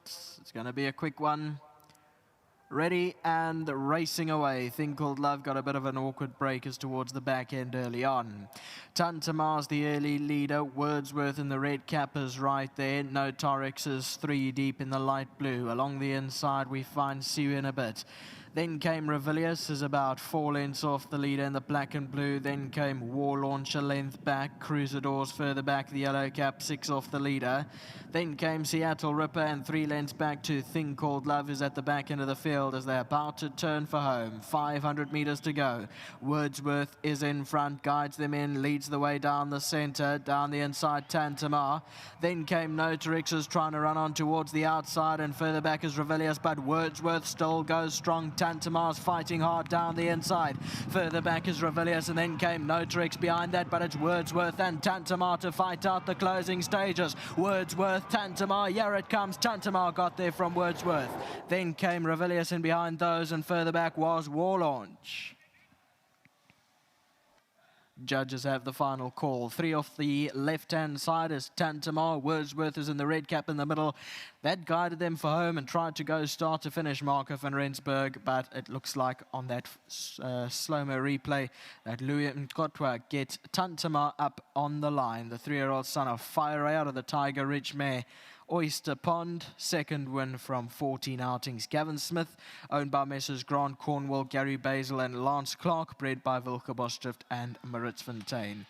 It's going to be a quick one. Ready and racing away. Thing Called Love got a bit of an awkward break as towards the back end early on. Tintamarre's the early leader. Wordsworth in the red cap is right there. No Torix is 3 deep in the light blue. Along the inside we find Sue in a bit. Then came Revilius, is about 4 lengths off the leader in the black and blue. Then came War Launch a length back. Crusadors further back, the yellow cap 6 off the leader. Then came Seattle Ripper, and 3 lengths back to Thing Called Love is at the back end of the field as they're about to turn for home. 500 meters to go. Wordsworth is in front, guides them in, leads the way down the center, down the inside Tintamarre. Then came Notarix, is trying to run on towards the outside, and further back is Revilius, but Wordsworth still goes strong. Tintamarre's fighting hard down the inside. Further back is Revilius, and then came Notarix behind that, but it's Wordsworth and Tintamarre to fight out the closing stages. Wordsworth, Tintamarre, here it comes. Tintamarre got there from Wordsworth. Then came Revilius in behind those, and further back was War Launch. Judges have the final call. 3 off the left-hand side is Tintamarre. Wordsworth is in the red cap in the middle. That guided them for home and tried to go start to finish Marco van Rensburg, but it looks like on that slow-mo replay that Louis Mkotwa gets Tintamarre up on the line. The 3-year-old son of Fire out of the Tiger Ridge mare. Oyster Pond, second win from 14 outings. Gavin Smith, owned by Messrs. Grant Cornwall, Gary Basil and Lance Clark, bred by Wilke Bosdrift and Maritz Fontaine.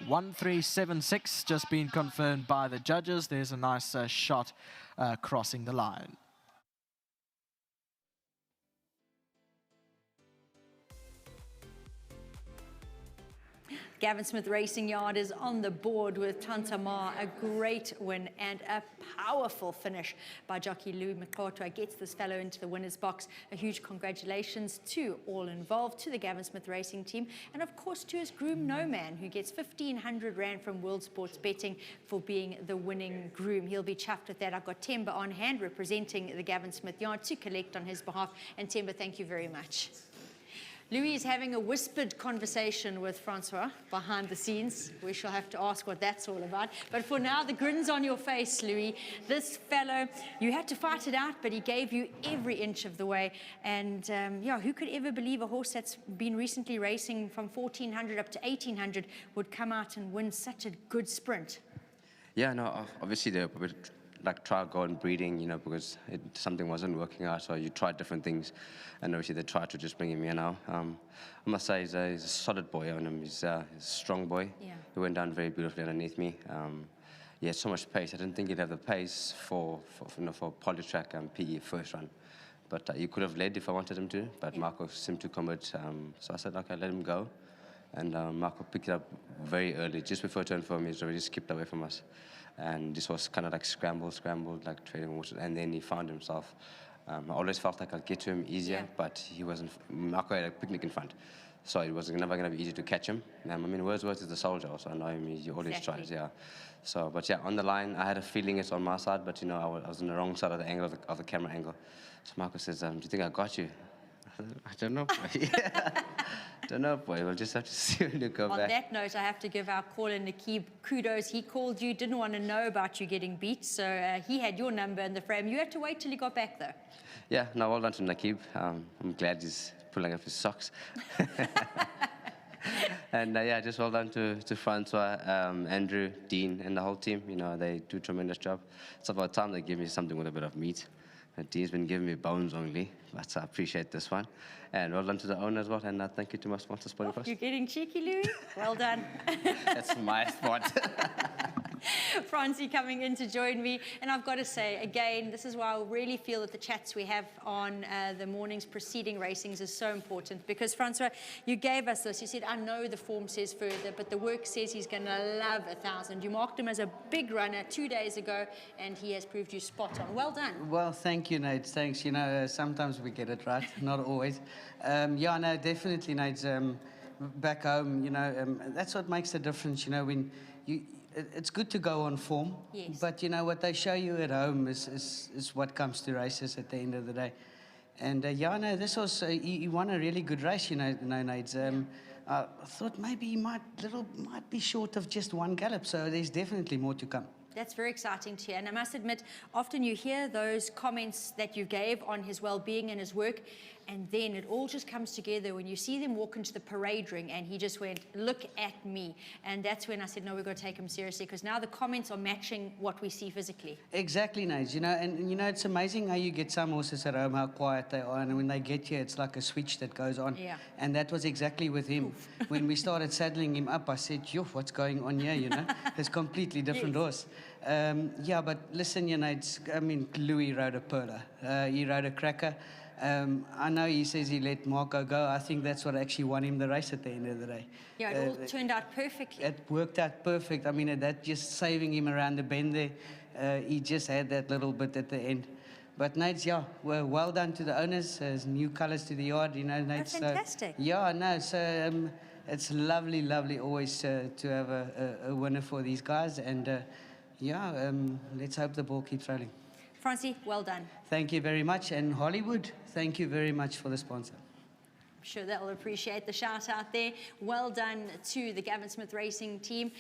1376 just been confirmed by the judges. There's a nice shot crossing the line. Gavin Smith Racing Yard is on the board with Tintamarre. A great win and a powerful finish by jockey Louis Mkotwa. Gets this fellow into the winner's box. A huge congratulations to all involved, to the Gavin Smith Racing team, and of course to his groom No Man, who gets 1,500 Rand from World Sports Betting for being the winning groom. He'll be chuffed with that. I've got Temba on hand representing the Gavin Smith Yard to collect on his behalf. And Temba, thank you very much. Louis is having a whispered conversation with Francois behind the scenes. We shall have to ask what that's all about. But for now, the grin's on your face, Louis. This fellow, you had to fight it out, but he gave you every inch of the way. And yeah, who could ever believe a horse that's been recently racing from 1,400 up to 1,800 would come out and win such a good sprint? Yeah, no, obviously they were like trial go and breeding, you know, because something wasn't working out, so you tried different things, and obviously they tried to just bring him here now. I must say he's a solid boy on him. He's a strong boy. Yeah. He went down very beautifully underneath me. He had so much pace. I didn't think he'd have the pace for Polytrack and PE first run, but he could have led if I wanted him to, but yeah. Marco seemed to commit, so I said, okay, let him go. And Marco picked it up very early, just before turn for him. He's already skipped away from us. And this was kind of like scrambled, like trading water. And then he found himself. I always felt like I'd get to him easier, yeah. But he wasn't. Marco had a picnic in front, so it was never going to be easy to catch him. I mean, Wordsworth is the soldier, also. I know him. He always tries, yeah. So, but yeah, on the line, I had a feeling it's on my side, but you know, I was on the wrong side of the angle of the camera angle. So Marco says, "Do you think I got you?" I don't know. Don't know, boy. We'll just have to see when you go back. On that note, I have to give our caller Nakib kudos. He called you, didn't want to know about you getting beat, so he had your number in the frame. You had to wait till he got back, though. Yeah, no, well done to Nakib. I'm glad he's pulling up his socks. And yeah, just well done to Francois, Andrew, Dean, and the whole team. You know, they do a tremendous job. It's about time they give me something with a bit of meat. Dean's been giving me bones only, but I appreciate this one. And well done to the owner as well, and thank you to my sponsor, Sporting Post. You're getting cheeky, Louis. Well done. That's my spot. Francie coming in to join me, and I've got to say, again, this is why I really feel that the chats we have on the mornings preceding racings is so important, because Francois, you gave us this. You said, I know the form says further, but the work says he's going to love 1,000. You marked him as a big runner 2 days ago, and he has proved you spot on. Well done. Well, thank you, Nate. Thanks. You know, sometimes we get it right, not always. Yeah, no, definitely, Nate. Back home, you know, that's what makes the difference, you know, when you... It's good to go on form, yes. But you know what they show you at home is what comes to races at the end of the day. And yeah, no, this was he won a really good race, you know, Nate. I thought maybe he might be short of just one gallop, so there's definitely more to come. That's very exciting to hear. And I must admit, often you hear those comments that you gave on his well-being and his work, and then it all just comes together when you see them walk into the parade ring and he just went, look at me. And that's when I said, no, we've got to take him seriously, because now the comments are matching what we see physically. Exactly, Nate. And it's amazing how you get some horses at home, how quiet they are, and when they get here, it's like a switch that goes on. Yeah. And that was exactly with him. When we started saddling him up, I said, yo, what's going on here, It's a completely different horse. But listen, Louis rode a perler. He rode a cracker. I know he says he let Marco go. I think that's what actually won him the race at the end of the day. Yeah, it all turned out perfectly. It worked out perfect. I mean, that just saving him around the bend there. He just had that little bit at the end. But Nate, well done to the owners. There's new colours to the yard, Nate. That's fantastic. So it's lovely always to have a winner for these guys. And let's hope the ball keeps rolling. Francie, well done. Thank you very much. And Hollywood, thank you very much for the sponsor. I'm sure they'll appreciate the shout out there. Well done to the Gavin Smith Racing team.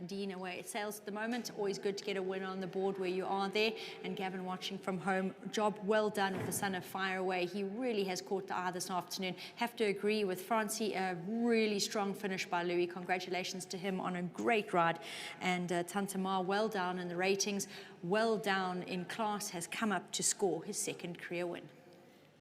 Dean away at sales at the moment. Always good to get a win on the board where you are there. And Gavin watching from home. Job well done with the Son of Fire away. He really has caught the eye this afternoon. Have to agree with Francie. A really strong finish by Louis. Congratulations to him on a great ride. And Tintamarre well down in the ratings. Well down in class, has come up to score his second career win.